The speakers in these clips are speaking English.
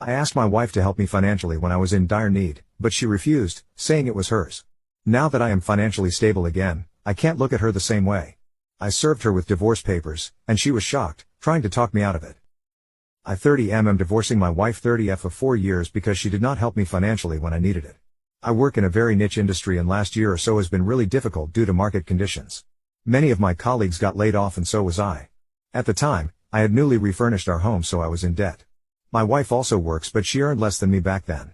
I asked my wife to help me financially when I was in dire need, but she refused, saying it was hers. Now that I am financially stable again, I can't look at her the same way. I served her with divorce papers, and she was shocked, trying to talk me out of it. I 30M am divorcing my wife 30F of 4 years because she did not help me financially when I needed it. I work in a very niche industry and last year or so has been really difficult due to market conditions. Many of my colleagues got laid off and so was I. At the time, I had newly refurnished our home so I was in debt. My wife also works but she earned less than me back then.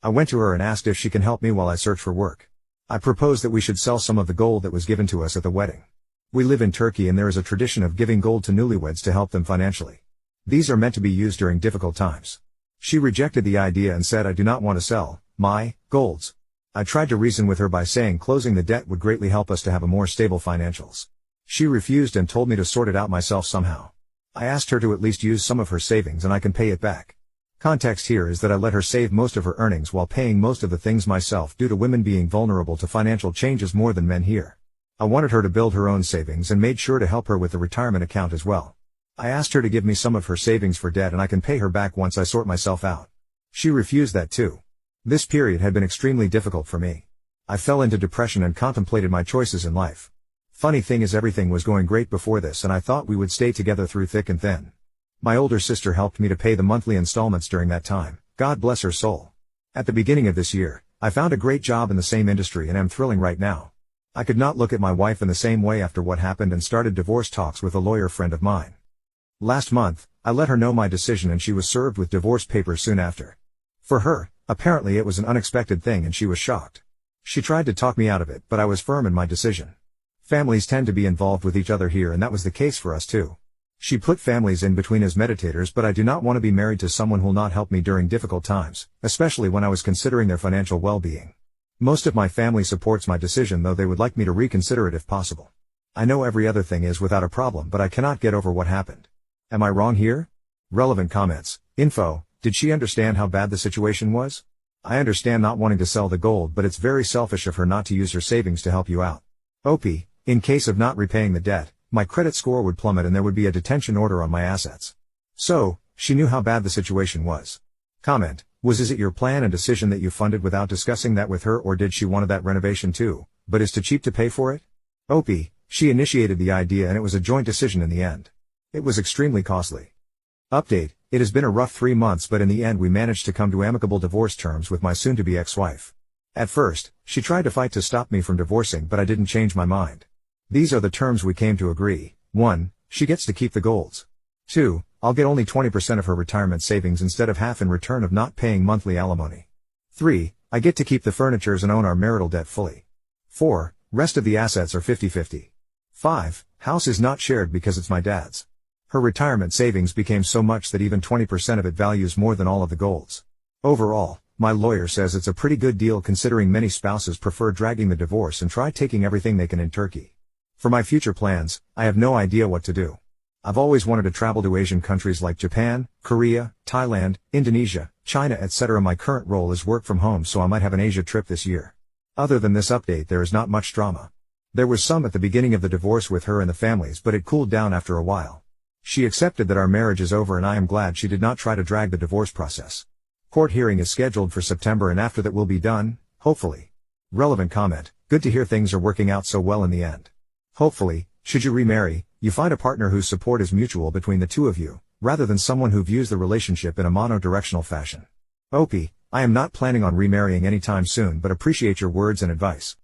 I went to her and asked if she can help me while I search for work. I proposed that we should sell some of the gold that was given to us at the wedding. We live in Turkey and there is a tradition of giving gold to newlyweds to help them financially. These are meant to be used during difficult times. She rejected the idea and said I do not want to sell my golds. I tried to reason with her by saying closing the debt would greatly help us to have a more stable financials. She refused and told me to sort it out myself somehow. I asked her to at least use some of her savings and I can pay it back. Context here is that I let her save most of her earnings while paying most of the things myself due to women being vulnerable to financial changes more than men here. I wanted her to build her own savings and made sure to help her with the retirement account as well. I asked her to give me some of her savings for debt and I can pay her back once I sort myself out. She refused that too. This period had been extremely difficult for me. I fell into depression and contemplated my choices in life. Funny thing is everything was going great before this and I thought we would stay together through thick and thin. My older sister helped me to pay the monthly installments during that time, God bless her soul. At the beginning of this year, I found a great job in the same industry and am thrilling right now. I could not look at my wife in the same way after what happened and started divorce talks with a lawyer friend of mine. Last month, I let her know my decision and she was served with divorce papers soon after. For her, apparently it was an unexpected thing and she was shocked. She tried to talk me out of it but I was firm in my decision. Families tend to be involved with each other here and that was the case for us too. She put families in between as mediators but I do not want to be married to someone who will not help me during difficult times, especially when I was considering their financial well-being. Most of my family supports my decision though they would like me to reconsider it if possible. I know every other thing is without a problem but I cannot get over what happened. Am I wrong here? Relevant comments. Info. Did she understand how bad the situation was? I understand not wanting to sell the gold but it's very selfish of her not to use her savings to help you out. OP. In case of not repaying the debt, my credit score would plummet and there would be a detention order on my assets. So, she knew how bad the situation was. Comment. Is it your plan and decision that you funded without discussing that with her or did she wanted that renovation too, but is too cheap to pay for it? OP. She initiated the idea and it was a joint decision in the end. It was extremely costly. Update. It has been a rough 3 months but in the end we managed to come to amicable divorce terms with my soon-to-be ex-wife. At first, she tried to fight to stop me from divorcing but I didn't change my mind. These are the terms we came to agree. 1. She gets to keep the golds. 2. I'll get only 20% of her retirement savings instead of half in return of not paying monthly alimony. 3. I get to keep the furnitures and own our marital debt fully. 4. Rest of the assets are 50-50. 5. House is not shared because it's my dad's. Her retirement savings became so much that even 20% of it values more than all of the golds. Overall, my lawyer says it's a pretty good deal considering many spouses prefer dragging the divorce and try taking everything they can in Turkey. For my future plans, I have no idea what to do. I've always wanted to travel to Asian countries like Japan, Korea, Thailand, Indonesia, China etc. My current role is work from home so I might have an Asia trip this year. Other than this update there is not much drama. There was some at the beginning of the divorce with her and the families but it cooled down after a while. She accepted that our marriage is over and I am glad she did not try to drag the divorce process. Court hearing is scheduled for September and after that we'll be done, hopefully. Relevant comment. Good to hear things are working out so well in the end. Hopefully, should you remarry, you find a partner whose support is mutual between the two of you, rather than someone who views the relationship in a mono-directional fashion. OP. I am not planning on remarrying anytime soon but appreciate your words and advice.